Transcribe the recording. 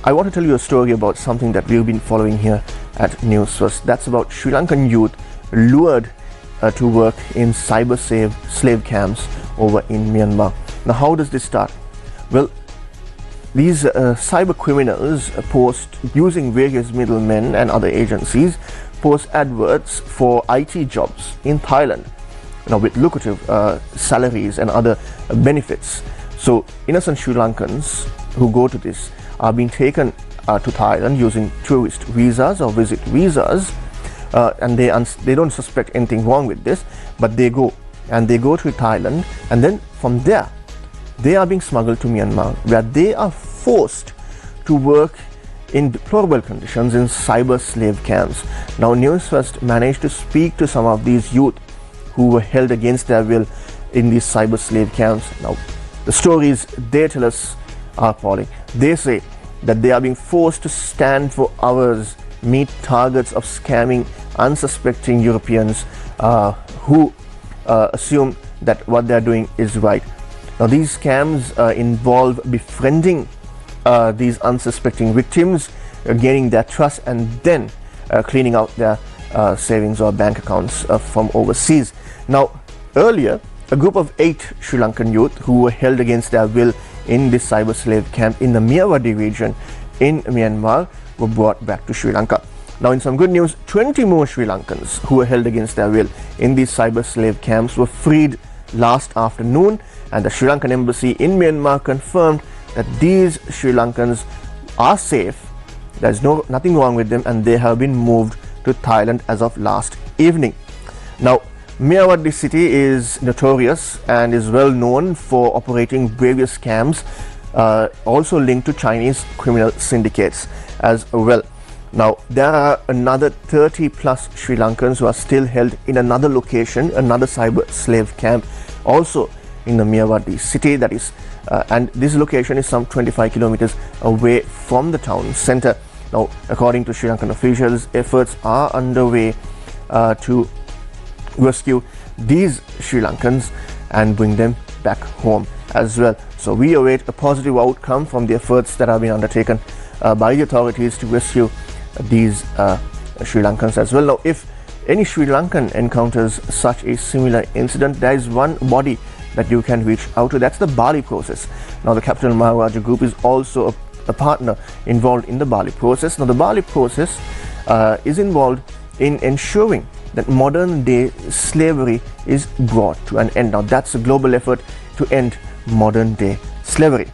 I want to tell you a story about something that we've been following here at Newsfirst. That's about Sri Lankan youth lured to work in slave camps over in Myanmar. Now, how does this start? Well, these cyber criminals post, using various middlemen and other agencies, post adverts for IT jobs in Thailand, with lucrative salaries and other benefits. So innocent Sri Lankans who go to this are being taken to Thailand using tourist visas or visit visas, and they don't suspect anything wrong with this, but they go to Thailand, and then from there they are being smuggled to Myanmar, where they are forced to work in deplorable conditions in cyber slave camps. Now, Newsfirst managed to speak to some of these youth who were held against their will in these cyber slave camps. Now, the stories they tell us are appalling. They say that they are being forced to stand for hours, meet targets of scamming unsuspecting Europeans who assume that what they are doing is right. Now, these scams involve befriending these unsuspecting victims, gaining their trust, and then cleaning out their savings or bank accounts from overseas. Now, earlier, a group of 8 Sri Lankan youth who were held against their will in this cyber slave camp in the Mewadi region in Myanmar were brought back to Sri Lanka. Now, in some good news, 20 more Sri Lankans who were held against their will in these cyber slave camps were freed last afternoon, and the Sri Lankan embassy in Myanmar confirmed that these Sri Lankans are safe. There's nothing wrong with them, and they have been moved to Thailand as of last evening. Now, Mewadi city is notorious and is well known for operating various scams, also linked to Chinese criminal syndicates as well. Now, there are another 30 plus Sri Lankans who are still held in another location, another cyber slave camp, also in the Mewadi city, that is, and this location is some 25 kilometers away from the town center. Now, according to Sri Lankan officials, efforts are underway to rescue these Sri Lankans and bring them back home as well. So we await a positive outcome from the efforts that have been undertaken by the authorities to rescue these Sri Lankans as well. Now, if any Sri Lankan encounters such a similar incident, there is one body that you can reach out to. That's the Bali process. Now, the Capital Maharaja Group is also a partner involved in the Bali process. Now, the Bali process is involved in ensuring that modern day slavery is brought to an end. Now, that's a global effort to end modern day slavery.